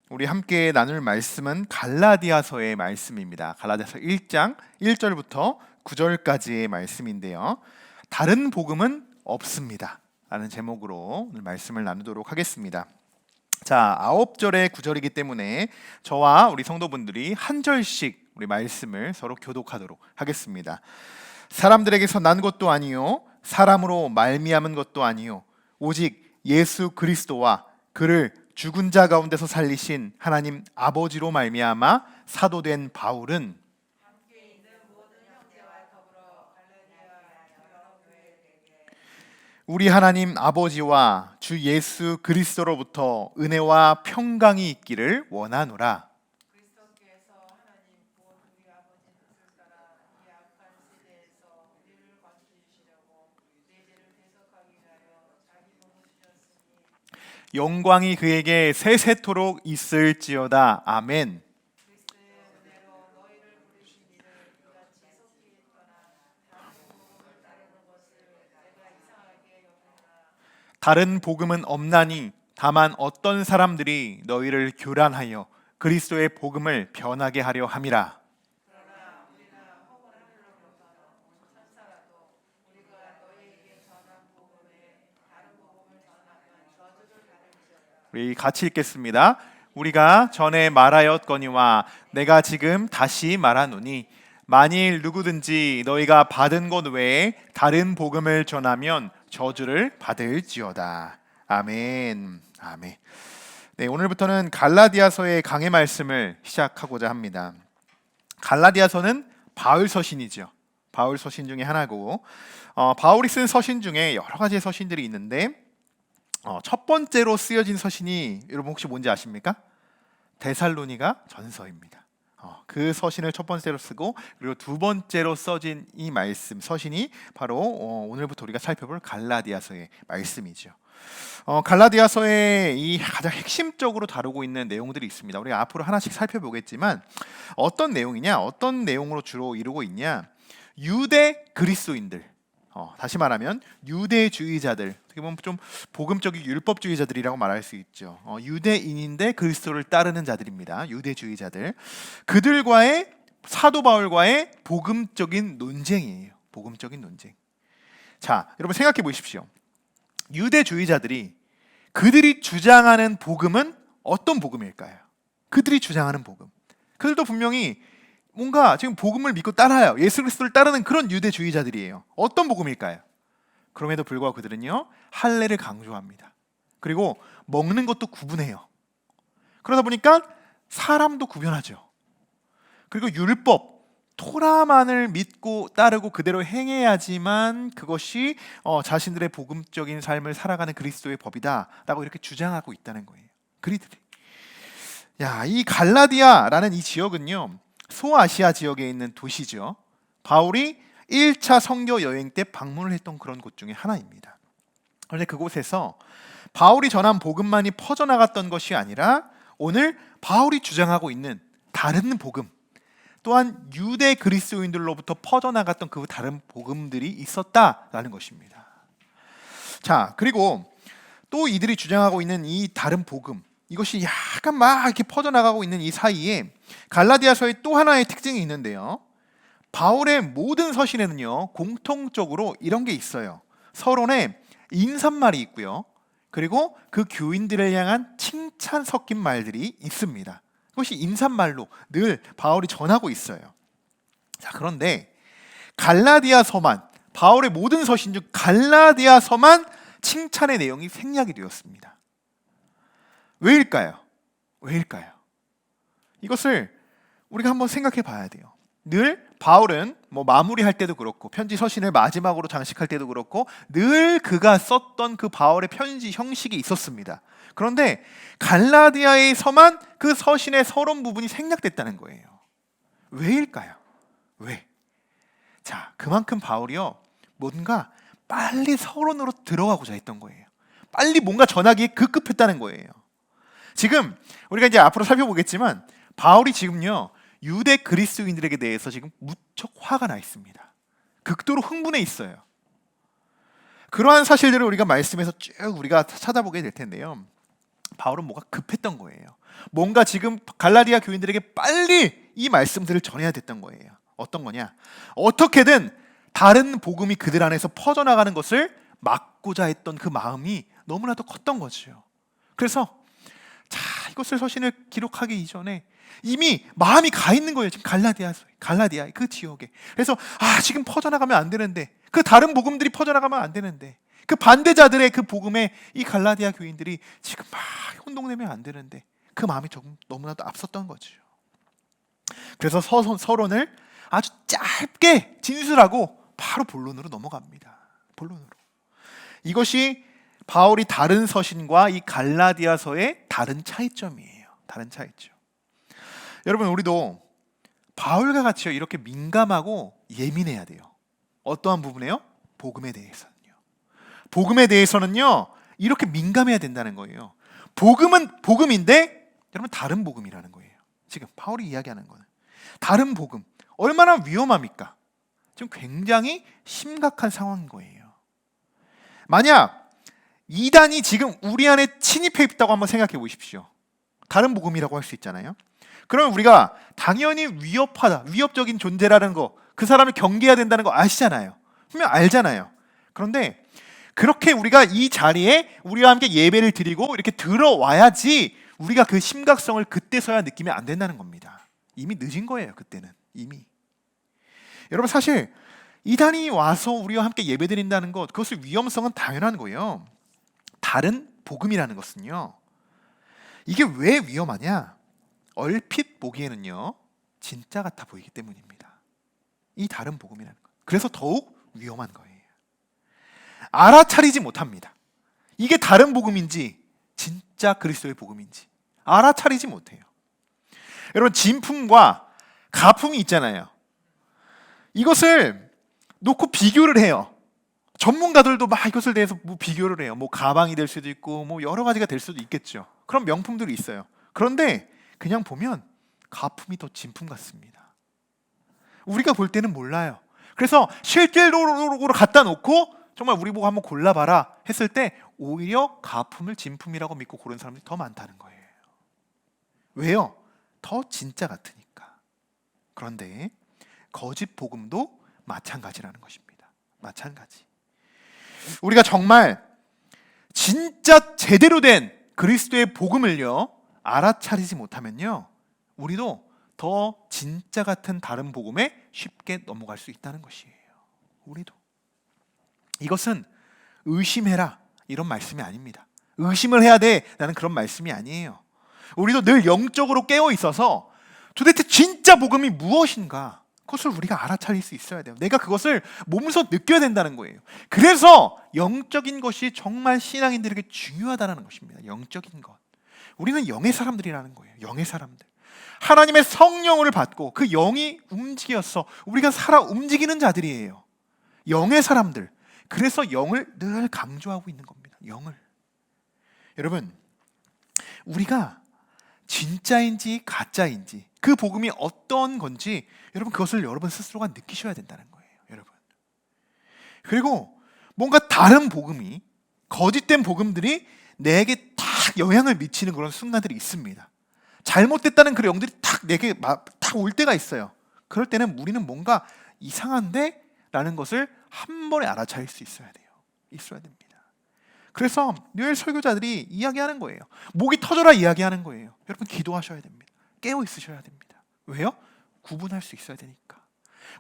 우리 함께 나눌 말씀은 갈라디아서의 말씀입니다. 갈라디아서 1장 1절부터 9절까지의 말씀인데요. 다른 복음은 없습니다 라는 제목으로 오늘 말씀을 나누도록 하겠습니다. 자, 9절에 9절이기 때문에 저와 우리 성도분들이 한 절씩 우리 말씀을 서로 교독하도록 하겠습니다. 사람들에게서 난 것도 아니요 사람으로 말미암은 것도 아니요 오직 예수 그리스도와 그를 죽은 자 가운데서 살리신 하나님 아버지로 말미암아 사도된 바울은 우리 하나님 아버지와 주 예수 그리스도로부터 은혜와 평강이 있기를 원하노라. 영광이 그에게 세세토록 있을지어다. 아멘. 다른 복음은 없나니 다만 어떤 사람들이 너희를 교란하여 그리스도의 복음을 변하게 하려 함이라. 우리 같이 읽겠습니다. 우리가 전에 말하였거니와 내가 지금 다시 말하노니 만일 누구든지 너희가 받은 것 외에 다른 복음을 전하면 저주를 받을지어다. 아멘. 아멘. 네, 오늘부터는 갈라디아서의 강해 말씀을 시작하고자 합니다. 갈라디아서는 바울 서신이죠. 바울 서신 중에 하나고 바울이 쓴 서신 중에 여러 가지의 서신들이 있는데 첫 번째로 쓰여진 서신이 여러분 혹시 뭔지 아십니까? 데살로니가 전서입니다. 그 서신을 첫 번째로 쓰고 그리고 두 번째로 써진 이 말씀 서신이 바로 오늘부터 우리가 살펴볼 갈라디아서의 말씀이죠. 갈라디아서의 이 가장 핵심적으로 다루고 있는 내용들이 있습니다. 우리가 앞으로 하나씩 살펴보겠지만 어떤 내용이냐, 어떤 내용으로 주로 이루고 있냐, 유대 그리스도인들, 다시 말하면 유대주의자들, 어떻게 보면 좀 복음적인 율법주의자들이라고 말할 수 있죠. 유대인인데 그리스도를 따르는 자들입니다. 유대주의자들, 그들과의 사도 바울과의 복음적인 논쟁이에요. 복음적인 논쟁. 자, 여러분 생각해 보십시오. 유대주의자들이 그들이 주장하는 복음은 어떤 복음일까요? 그들이 주장하는 복음, 그들도 분명히 뭔가 지금 복음을 믿고 따라요. 예수 그리스도를 따르는 그런 유대주의자들이에요. 어떤 복음일까요? 그럼에도 불구하고 그들은요 할례를 강조합니다. 그리고 먹는 것도 구분해요. 그러다 보니까 사람도 구별하죠. 그리고 율법, 토라만을 믿고 따르고 그대로 행해야지만 그것이 자신들의 복음적인 삶을 살아가는 그리스도의 법이다라고 이렇게 주장하고 있다는 거예요. 그리들이. 이 갈라디아라는 이 지역은요 소아시아 지역에 있는 도시죠. 바울이 1차 선교 여행 때 방문을 했던 그런 곳 중에 하나입니다. 그런데 그곳에서 바울이 전한 복음만이 퍼져나갔던 것이 아니라 오늘 바울이 주장하고 있는 다른 복음, 또한 유대 그리스도인들로부터 퍼져나갔던 그 다른 복음들이 있었다라는 것입니다. 자, 그리고 또 이들이 주장하고 있는 이 다른 복음, 이것이 약간 막 이렇게 퍼져나가고 있는 이 사이에 갈라디아서의 또 하나의 특징이 있는데요. 바울의 모든 서신에는요 공통적으로 이런 게 있어요. 서론에 인사말이 있고요. 그리고 그 교인들을 향한 칭찬 섞인 말들이 있습니다. 그것이 인사말로 늘 바울이 전하고 있어요. 자, 그런데 갈라디아서만, 바울의 모든 서신 중 갈라디아서만 칭찬의 내용이 생략이 되었습니다. 왜일까요? 왜일까요? 이것을 우리가 한번 생각해 봐야 돼요. 늘 바울은 마무리할 때도 그렇고 편지 서신을 마지막으로 장식할 때도 그렇고 늘 그가 썼던 그 바울의 편지 형식이 있었습니다. 그런데 갈라디아에서만 그 서신의 서론 부분이 생략됐다는 거예요. 왜일까요? 왜? 자, 그만큼 바울이요 뭔가 빨리 서론으로 들어가고자 했던 거예요. 빨리 뭔가 전하기에 급급했다는 거예요. 지금 우리가 이제 앞으로 살펴보겠지만 바울이 지금요 유대 그리스도인들에게 대해서 지금 무척 화가 나 있습니다. 극도로 흥분해 있어요. 그러한 사실들을 우리가 말씀에서 쭉 우리가 찾아보게 될 텐데요. 바울은 뭐가 급했던 거예요. 뭔가 지금 갈라디아 교인들에게 빨리 이 말씀들을 전해야 됐던 거예요. 어떤 거냐? 어떻게든 다른 복음이 그들 안에서 퍼져나가는 것을 막고자 했던 그 마음이 너무나도 컸던 거죠. 그래서 자, 이것을 서신을 기록하기 이전에 이미 마음이 가 있는 거예요. 지금 갈라디아 그 지역에. 그래서 지금 퍼져나가면 안 되는데, 그 다른 복음들이 퍼져나가면 안 되는데, 그 반대자들의 그 복음에 이 갈라디아 교인들이 지금 막 혼동되면 안 되는데, 그 마음이 조금 너무나도 앞섰던 거죠. 그래서 서론을 아주 짧게 진술하고 바로 본론으로 넘어갑니다. 본론으로. 이것이 바울이 다른 서신과 이 갈라디아서의 다른 차이점이에요. 다른 차이점. 여러분, 우리도 바울과 같이 이렇게 민감하고 예민해야 돼요. 어떠한 부분에요? 복음에 대해서는요. 복음에 대해서는요, 이렇게 민감해야 된다는 거예요. 복음은 복음인데 여러분, 다른 복음이라는 거예요. 지금 바울이 이야기하는 거는 다른 복음. 얼마나 위험합니까? 지금 굉장히 심각한 상황인 거예요. 만약 이단이 지금 우리 안에 침입해 있다고 한번 생각해 보십시오. 다른 복음이라고 할 수 있잖아요. 그러면 우리가 당연히 위협적인 존재라는 거, 그 사람을 경계해야 된다는 거 아시잖아요. 분명 알잖아요. 그런데 그렇게 우리가 이 자리에 우리와 함께 예배를 드리고 이렇게 들어와야지 우리가 그 심각성을 그때서야 느끼면 안 된다는 겁니다. 이미 늦은 거예요. 그때는 이미. 여러분, 사실 이단이 와서 우리와 함께 예배 드린다는 것, 그것의 위험성은 당연한 거예요. 다른 복음이라는 것은요, 이게 왜 위험하냐? 얼핏 보기에는요, 진짜 같아 보이기 때문입니다. 이 다른 복음이라는 것. 그래서 더욱 위험한 거예요. 알아차리지 못합니다. 이게 다른 복음인지 진짜 그리스도의 복음인지 알아차리지 못해요. 여러분, 진품과 가품이 있잖아요. 이것을 놓고 비교를 해요. 전문가들도 막 이것을 대해서 비교를 해요. 가방이 될 수도 있고 여러 가지가 될 수도 있겠죠. 그런 명품들이 있어요. 그런데 그냥 보면 가품이 더 진품 같습니다. 우리가 볼 때는 몰라요. 그래서 실제로로 갖다 놓고 정말 우리 보고 한번 골라봐라 했을 때 오히려 가품을 진품이라고 믿고 고른 사람들이 더 많다는 거예요. 왜요? 더 진짜 같으니까. 그런데 거짓 복음도 마찬가지라는 것입니다. 마찬가지. 우리가 정말 진짜 제대로 된 그리스도의 복음을요, 알아차리지 못하면요, 우리도 더 진짜 같은 다른 복음에 쉽게 넘어갈 수 있다는 것이에요. 우리도. 이것은 의심해라 이런 말씀이 아닙니다. 의심을 해야 돼 라는 그런 말씀이 아니에요. 우리도 늘 영적으로 깨어 있어서 도대체 진짜 복음이 무엇인가, 그것을 우리가 알아차릴 수 있어야 돼요. 내가 그것을 몸소 느껴야 된다는 거예요. 그래서 영적인 것이 정말 신앙인들에게 중요하다는 것입니다. 영적인 것. 우리는 영의 사람들이라는 거예요. 영의 사람들. 하나님의 성령을 받고 그 영이 움직여서 우리가 살아 움직이는 자들이에요. 영의 사람들. 그래서 영을 늘 강조하고 있는 겁니다. 영을. 여러분, 우리가 진짜인지 가짜인지 그 복음이 어떤 건지 여러분, 그것을 여러분 스스로가 느끼셔야 된다는 거예요. 여러분. 그리고 뭔가 다른 복음이, 거짓된 복음들이 내게 딱 영향을 미치는 그런 순간들이 있습니다. 잘못됐다는 그런 영들이 딱 내게 딱 올 때가 있어요. 그럴 때는 우리는 뭔가 이상한데? 라는 것을 한 번에 알아차릴 수 있어야 돼요. 있어야 됩니다. 그래서 늘 설교자들이 이야기하는 거예요. 목이 터져라 이야기하는 거예요. 여러분, 기도하셔야 됩니다. 깨어 있으셔야 됩니다. 왜요? 구분할 수 있어야 되니까.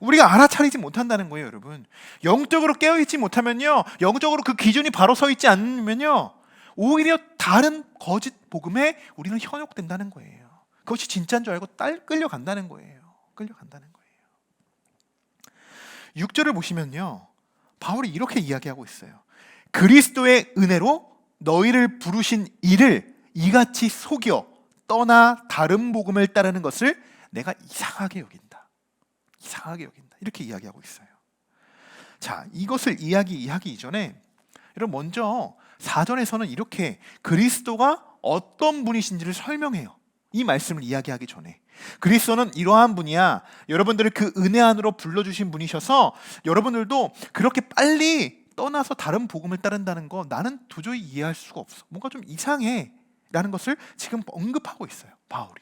우리가 알아차리지 못한다는 거예요. 여러분, 영적으로 깨어 있지 못하면요, 영적으로 그 기준이 바로 서 있지 않으면요, 오히려 다른 거짓 복음에 우리는 현혹된다는 거예요. 그것이 진짜인 줄 알고 끌려간다는 거예요. 끌려간다는 거예요. 6절을 보시면요, 바울이 이렇게 이야기하고 있어요. 그리스도의 은혜로 너희를 부르신 이를 이같이 속여 떠나 다른 복음을 따르는 것을 내가 이상하게 여긴다. 이상하게 여긴다. 이렇게 이야기하고 있어요. 자, 이것을 이야기하기 이전에 여러분, 먼저 4절에서는 이렇게 그리스도가 어떤 분이신지를 설명해요. 이 말씀을 이야기하기 전에 그리스도는 이러한 분이야. 여러분들을 그 은혜 안으로 불러주신 분이셔서 여러분들도 그렇게 빨리 떠나서 다른 복음을 따른다는 거 나는 도저히 이해할 수가 없어. 뭔가 좀 이상해 라는 것을 지금 언급하고 있어요, 바울이.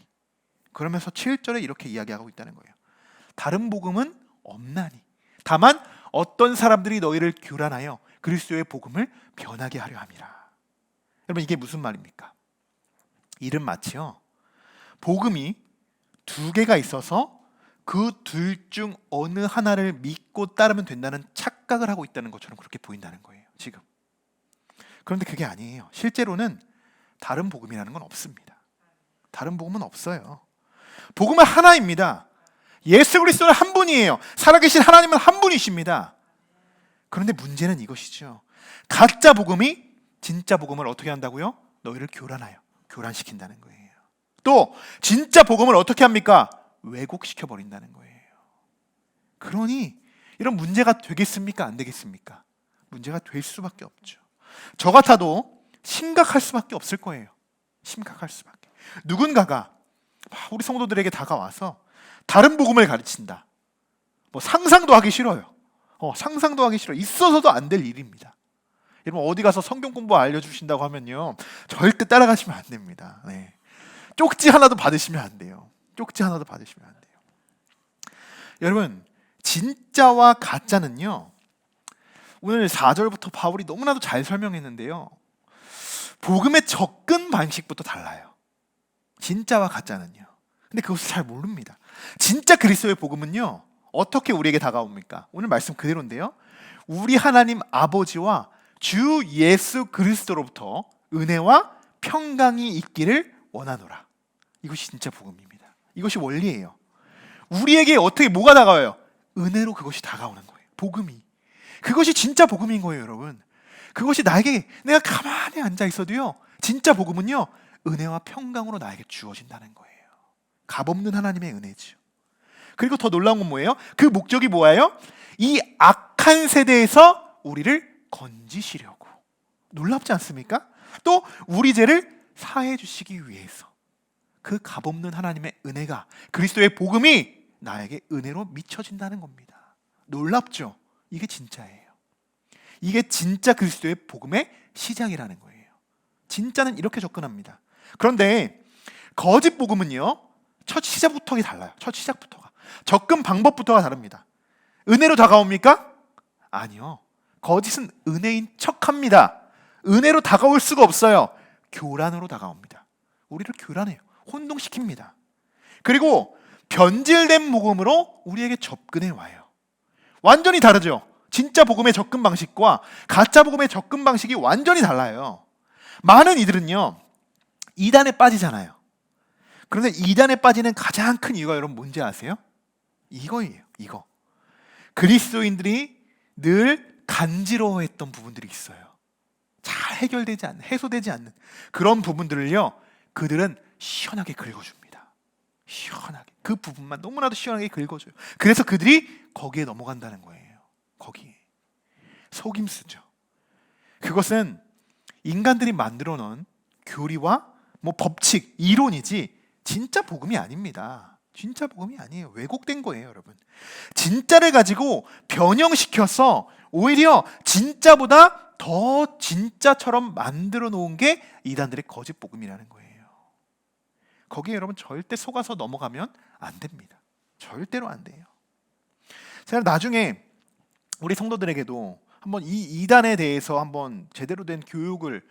그러면서 7절에 이렇게 이야기하고 있다는 거예요. 다른 복음은 없나니 다만 어떤 사람들이 너희를 교란하여 그리스도의 복음을 변하게 하려 함이라. 여러분, 이게 무슨 말입니까? 이는 마치요, 복음이 두 개가 있어서 그 둘 중 어느 하나를 믿고 따르면 된다는 착각을 하고 있다는 것처럼 그렇게 보인다는 거예요, 지금. 그런데 그게 아니에요. 실제로는 다른 복음이라는 건 없습니다. 다른 복음은 없어요. 복음은 하나입니다. 예수 그리스도는 한 분이에요. 살아계신 하나님은 한 분이십니다. 그런데 문제는 이것이죠. 가짜 복음이 진짜 복음을 어떻게 한다고요? 너희를 교란하여, 교란시킨다는 거예요. 또 진짜 복음을 어떻게 합니까? 왜곡시켜 버린다는 거예요. 그러니 이런 문제가 되겠습니까? 안 되겠습니까? 문제가 될 수밖에 없죠. 저 같아도 심각할 수밖에 없을 거예요. 심각할 수밖에. 누군가가 우리 성도들에게 다가와서 다른 복음을 가르친다. 상상도 하기 싫어요. 상상도 하기 싫어요. 있어서도 안 될 일입니다. 여러분, 어디 가서 성경 공부 알려주신다고 하면요, 절대 따라가시면 안 됩니다. 네. 쪽지 하나도 받으시면 안 돼요. 쪽지 하나도 받으시면 안 돼요. 여러분, 진짜와 가짜는요, 오늘 4절부터 바울이 너무나도 잘 설명했는데요, 복음의 접근 방식부터 달라요. 진짜와 가짜는요. 근데 그것을 잘 모릅니다. 진짜 그리스도의 복음은요, 어떻게 우리에게 다가옵니까? 오늘 말씀 그대로인데요, 우리 하나님 아버지와 주 예수 그리스도로부터 은혜와 평강이 있기를 원하노라. 이것이 진짜 복음입니다. 이것이 원리예요. 우리에게 어떻게 뭐가 다가와요? 은혜로 그것이 다가오는 거예요. 복음이. 그것이 진짜 복음인 거예요, 여러분. 그것이 나에게, 내가 가만히 앉아 있어도요, 진짜 복음은요, 은혜와 평강으로 나에게 주어진다는 거예요. 값없는 하나님의 은혜죠. 그리고 더 놀라운 건 뭐예요? 그 목적이 뭐예요? 이 악한 세대에서 우리를 건지시려고. 놀랍지 않습니까? 또 우리 죄를 사해 주시기 위해서. 그 값없는 하나님의 은혜가, 그리스도의 복음이 나에게 은혜로 미쳐진다는 겁니다. 놀랍죠? 이게 진짜예요. 이게 진짜 그리스도의 복음의 시작이라는 거예요. 진짜는 이렇게 접근합니다. 그런데 거짓 복음은요, 첫 시작부터가 달라요. 첫 시작부터가. 접근 방법부터가 다릅니다. 은혜로 다가옵니까? 아니요. 거짓은 은혜인 척합니다. 은혜로 다가올 수가 없어요. 교란으로 다가옵니다. 우리를 교란해요. 혼동시킵니다. 그리고 변질된 복음으로 우리에게 접근해 와요. 완전히 다르죠. 진짜 복음의 접근 방식과 가짜 복음의 접근 방식이 완전히 달라요. 많은 이들은요, 이단에 빠지잖아요. 그런데 이단에 빠지는 가장 큰 이유가 여러분 뭔지 아세요? 이거예요. 이거. 그리스도인들이 늘 간지러워했던 부분들이 있어요. 잘 해결되지 않는, 해소되지 않는 그런 부분들을요, 그들은 시원하게 긁어줍니다. 시원하게. 그 부분만 너무나도 시원하게 긁어줘요. 그래서 그들이 거기에 넘어간다는 거예요. 거기에. 속임수죠. 그것은 인간들이 만들어 놓은 교리와 법칙, 이론이지 진짜 복음이 아닙니다. 진짜 복음이 아니에요. 왜곡된 거예요, 여러분. 진짜를 가지고 변형시켜서 오히려 진짜보다 더 진짜처럼 만들어 놓은 게 이단들의 거짓 복음이라는 거예요. 거기에 여러분 절대 속아서 넘어가면 안 됩니다. 절대로 안 돼요. 제가 나중에 우리 성도들에게도 한번 이 이단에 대해서 한번 제대로 된 교육을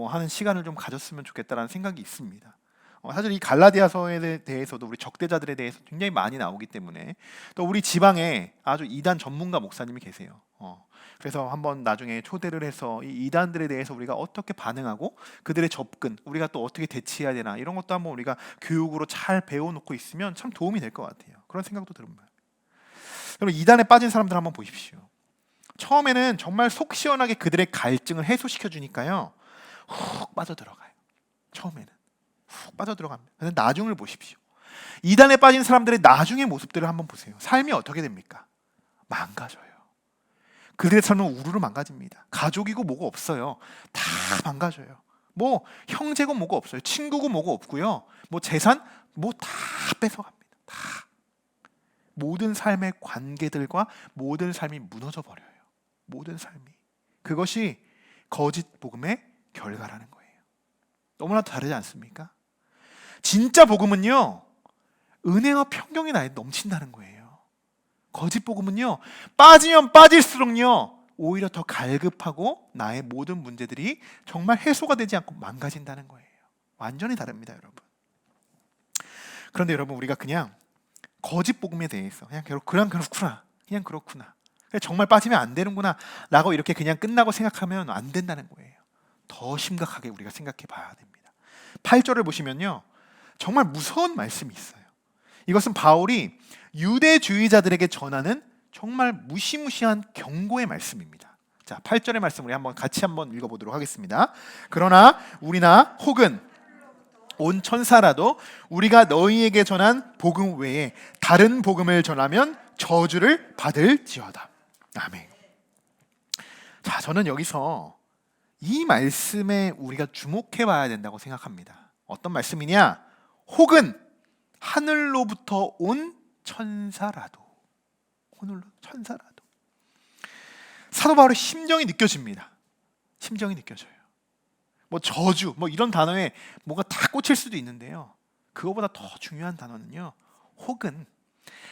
하는 시간을 좀 가졌으면 좋겠다라는 생각이 있습니다. 사실 이 갈라디아서에 대해서도 우리 적대자들에 대해서 굉장히 많이 나오기 때문에, 또 우리 지방에 아주 이단 전문가 목사님이 계세요. 그래서 한번 나중에 초대를 해서 이 이단들에 대해서 우리가 어떻게 반응하고 그들의 접근, 우리가 또 어떻게 대치해야 되나, 이런 것도 한번 우리가 교육으로 잘 배워놓고 있으면 참 도움이 될 것 같아요. 그런 생각도 듭니다. 여러분, 이단에 빠진 사람들 한번 보십시오. 처음에는 정말 속 시원하게 그들의 갈증을 해소시켜 주니까요, 훅 빠져들어가요. 처음에는 훅 빠져들어갑니다. 그런데 나중을 보십시오. 이단에 빠진 사람들의 나중의 모습들을 한번 보세요. 삶이 어떻게 됩니까? 망가져요. 그들의 삶은 우르르 망가집니다. 가족이고 뭐고 없어요. 다 망가져요. 형제고 뭐고 없어요. 친구고 뭐고 없고요. 재산 다 뺏어갑니다. 다. 모든 삶의 관계들과 모든 삶이 무너져 버려요. 모든 삶이. 그것이 거짓 복음의 결과라는 거예요. 너무나도 다르지 않습니까? 진짜 복음은요, 은혜와 평경이 나에 넘친다는 거예요. 거짓 복음은요, 빠지면 빠질수록요, 오히려 더 갈급하고 나의 모든 문제들이 정말 해소가 되지 않고 망가진다는 거예요. 완전히 다릅니다, 여러분. 그런데 여러분, 우리가 그냥 거짓 복음에 대해서 그냥 그렇구나, 그냥 그렇구나, 정말 빠지면 안 되는구나 라고 이렇게 그냥 끝나고 생각하면 안 된다는 거예요. 더 심각하게 우리가 생각해 봐야 됩니다. 8절을 보시면요, 정말 무서운 말씀이 있어요. 이것은 바울이 유대주의자들에게 전하는 정말 무시무시한 경고의 말씀입니다. 자, 8절의 말씀 우리 같이 한번 읽어보도록 하겠습니다. 그러나 우리나 혹은 온 천사라도 우리가 너희에게 전한 복음 외에 다른 복음을 전하면 저주를 받을지어다. 아멘. 자, 저는 여기서 이 말씀에 우리가 주목해 봐야 된다고 생각합니다. 어떤 말씀이냐? 혹은 하늘로부터 온 천사라도. 사도 바울의 심정이 느껴집니다. 심정이 느껴져요. 뭐 저주, 뭐 이런 단어에 뭐가 다 꽂힐 수도 있는데요, 그거보다 더 중요한 단어는요, 혹은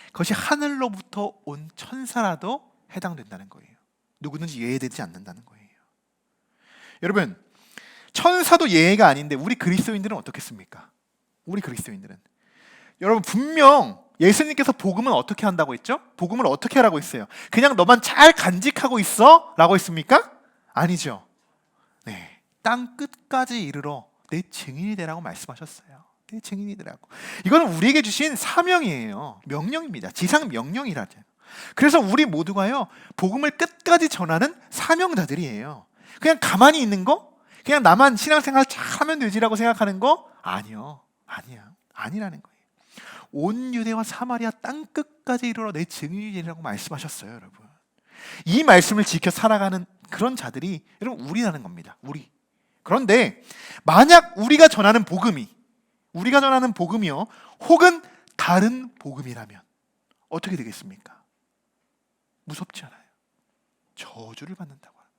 그것이 하늘로부터 온 천사라도 해당된다는 거예요. 누구든지 예외되지 않는다는 거예요. 여러분, 천사도 예외가 아닌데 우리 그리스도인들은 어떻겠습니까? 우리 그리스도인들은, 여러분, 분명 예수님께서 복음은 어떻게 한다고 했죠? 복음을 어떻게 하라고 했어요? 그냥 너만 잘 간직하고 있어? 라고 했습니까? 아니죠. 네, 땅 끝까지 이르러 내 증인이 되라고 말씀하셨어요. 내 증인이 되라고. 이거는 우리에게 주신 사명이에요. 명령입니다. 지상 명령이라죠. 그래서 우리 모두가요, 복음을 끝까지 전하는 사명자들이에요. 그냥 가만히 있는 거? 그냥 나만 신앙생활 잘하면 되지라고 생각하는 거? 아니요. 아니라는 거예요. 온 유대와 사마리아 땅 끝까지 이르러 내 증인이 되리라고 말씀하셨어요, 여러분. 이 말씀을 지켜 살아가는 그런 자들이 여러분 우리라는 겁니다. 우리. 그런데 만약 우리가 전하는 복음이요, 혹은 다른 복음이라면 어떻게 되겠습니까? 무섭지 않아요? 저주를 받는다고 하는.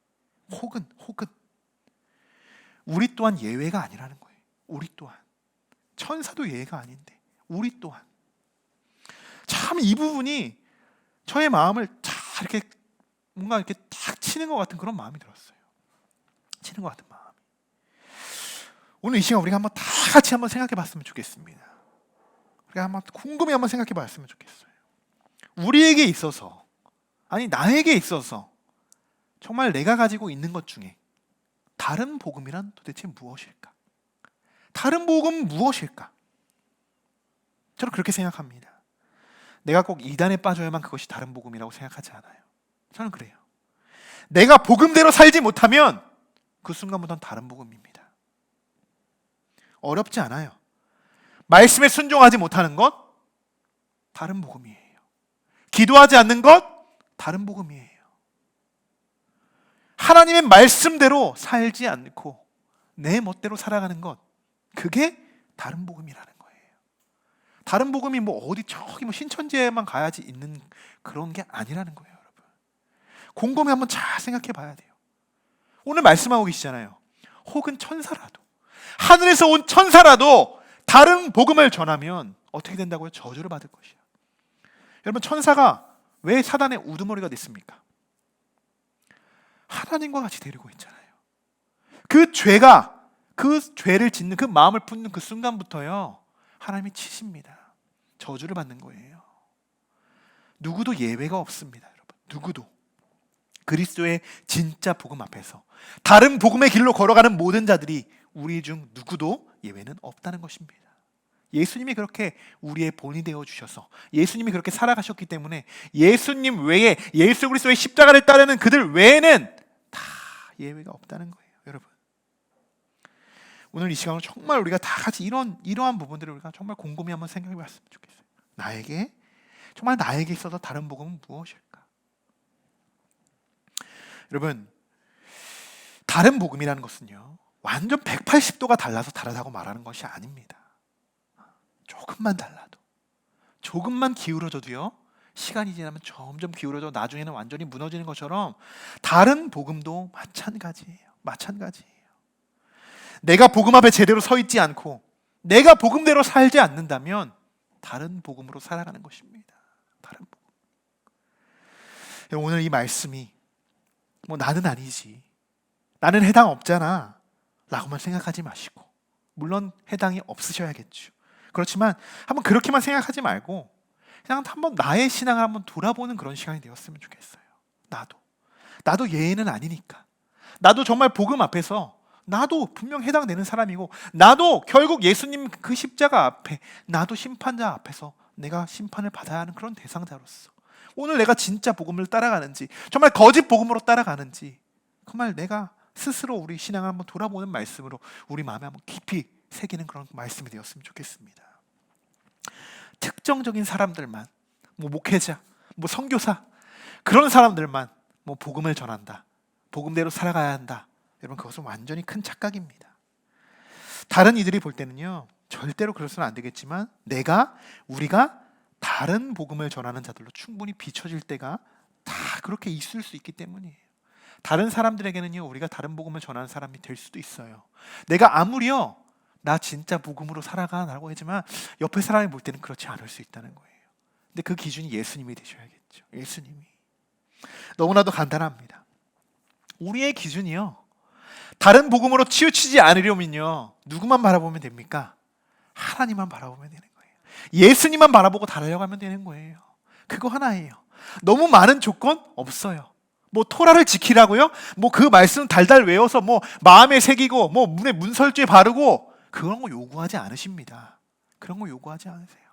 혹은 우리 또한 예외가 아니라는 거예요. 우리 또한. 천사도 예외가 아닌데 우리 또한. 참 이 부분이 저의 마음을 잘 이렇게 뭔가 이렇게 탁 치는 것 같은 그런 마음이 들었어요. 치는 것 같은 마음이. 오늘 이 시간 우리가 한번 다 같이 한번 생각해 봤으면 좋겠습니다. 우리가 한번 곰곰이 한번 생각해 봤으면 좋겠어요. 우리에게 있어서, 아니 나에게 있어서 정말 내가 가지고 있는 것 중에 다른 복음이란 도대체 무엇일까? 다른 복음은 무엇일까? 저는 그렇게 생각합니다. 내가 꼭 이단에 빠져야만 그것이 다른 복음이라고 생각하지 않아요. 저는 그래요. 내가 복음대로 살지 못하면 그 순간부터는 다른 복음입니다. 어렵지 않아요. 말씀에 순종하지 못하는 것, 다른 복음이에요. 기도하지 않는 것, 다른 복음이에요. 하나님의 말씀대로 살지 않고 내 멋대로 살아가는 것, 그게 다른 복음이라는 거예요. 다른 복음이 뭐 어디 저기 뭐 신천지에만 가야지 있는 그런 게 아니라는 거예요, 여러분. 곰곰이 한번 잘 생각해 봐야 돼요. 오늘 말씀하고 계시잖아요. 혹은 천사라도, 하늘에서 온 천사라도 다른 복음을 전하면 어떻게 된다고요? 저주를 받을 것이야. 여러분, 천사가 왜 사단의 우두머리가 됐습니까? 하나님과 같이 데리고 있잖아요. 그 죄를 짓는, 그 마음을 품는 그 순간부터요, 하나님이 치십니다. 저주를 받는 거예요. 누구도 예외가 없습니다, 여러분. 누구도. 그리스도의 진짜 복음 앞에서 다른 복음의 길로 걸어가는 모든 자들이 우리 중 누구도 예외는 없다는 것입니다. 예수님이 그렇게 우리의 본이 되어 주셔서 예수님이 그렇게 살아가셨기 때문에 예수님 외에, 예수 그리스도의 십자가를 따르는 그들 외에는 다 예외가 없다는 거예요, 여러분. 오늘 이 시간으로 정말 우리가 다 같이 이러한 부분들을 우리가 정말 곰곰이 한번 생각해 봤으면 좋겠어요. 정말 나에게 있어서 다른 복음은 무엇일까? 여러분, 다른 복음이라는 것은요, 완전 180도가 달라서 다르다고 말하는 것이 아닙니다. 조금만 달라도, 조금만 기울어져도요, 시간이 지나면 점점 기울어져 나중에는 완전히 무너지는 것처럼 다른 복음도 마찬가지예요. 내가 복음 앞에 제대로 서 있지 않고 내가 복음대로 살지 않는다면 다른 복음으로 살아가는 것입니다. 다른 복음. 오늘 이 말씀이 나는 아니지, 나는 해당 없잖아 라고만 생각하지 마시고, 물론 해당이 없으셔야겠죠. 그렇지만 한번 그렇게만 생각하지 말고 그냥 한번 나의 신앙을 한번 돌아보는 그런 시간이 되었으면 좋겠어요. 나도 예외는 아니니까, 나도 정말 복음 앞에서 나도 분명 해당되는 사람이고, 나도 결국 예수님 그 십자가 앞에, 나도 심판자 앞에서 내가 심판을 받아야 하는 그런 대상자로서 오늘 내가 진짜 복음을 따라가는지 정말 거짓 복음으로 따라가는지, 정말 내가 스스로 우리 신앙을 한번 돌아보는 말씀으로 우리 마음에 한번 깊이 새기는 그런 말씀이 되었으면 좋겠습니다. 특정적인 사람들만, 목회자, 선교사, 그런 사람들만 복음을 전한다, 복음대로 살아가야 한다, 여러분 그것은 완전히 큰 착각입니다. 다른 이들이 볼 때는요 절대로 그래서는 안 되겠지만 우리가 다른 복음을 전하는 자들로 충분히 비춰질 때가 다 그렇게 있을 수 있기 때문이에요. 다른 사람들에게는요 우리가 다른 복음을 전하는 사람이 될 수도 있어요. 내가 아무리요 나 진짜 복음으로 살아가라고 하지만 옆에 사람이 볼 때는 그렇지 않을 수 있다는 거예요. 근데 그 기준이 예수님이 되셔야겠죠. 예수님이. 너무나도 간단합니다. 우리의 기준이요 다른 복음으로 치우치지 않으려면요 누구만 바라보면 됩니까? 하나님만 바라보면 되는 거예요. 예수님만 바라보고 달려가면 되는 거예요. 그거 하나예요. 너무 많은 조건 없어요. 토라를 지키라고요? 그 말씀 달달 외워서 마음에 새기고 문에 문설주에 바르고 그런 거 요구하지 않으십니다. 그런 거 요구하지 않으세요.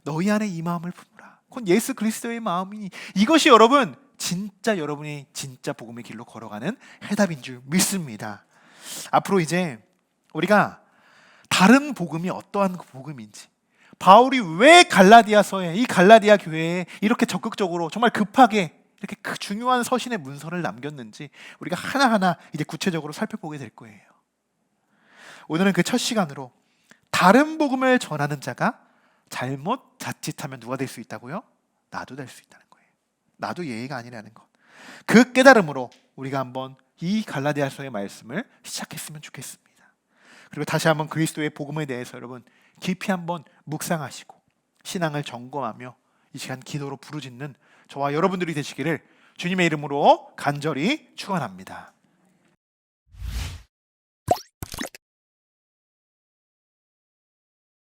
너희 안에 이 마음을 품으라. 그건 예수 그리스도의 마음이니, 이것이 여러분 진짜 여러분이 진짜 복음의 길로 걸어가는 해답인 줄 믿습니다. 앞으로 이제 우리가 다른 복음이 어떠한 복음인지, 바울이 왜 갈라디아서에, 이 갈라디아 교회에 이렇게 적극적으로 정말 급하게 이렇게 중요한 서신의 문서를 남겼는지 우리가 하나하나 이제 구체적으로 살펴보게 될 거예요. 오늘은 그 첫 시간으로 다른 복음을 전하는 자가 잘못 자칫하면 누가 될 수 있다고요? 나도 될 수 있다는 거예요. 나도 예의가 아니라는 것. 그 깨달음으로 우리가 한번 이 갈라디아서의 말씀을 시작했으면 좋겠습니다. 그리고 다시 한번 그리스도의 복음에 대해서 여러분 깊이 한번 묵상하시고 신앙을 점검하며 이 시간 기도로 부르짖는 저와 여러분들이 되시기를 주님의 이름으로 간절히 축원합니다.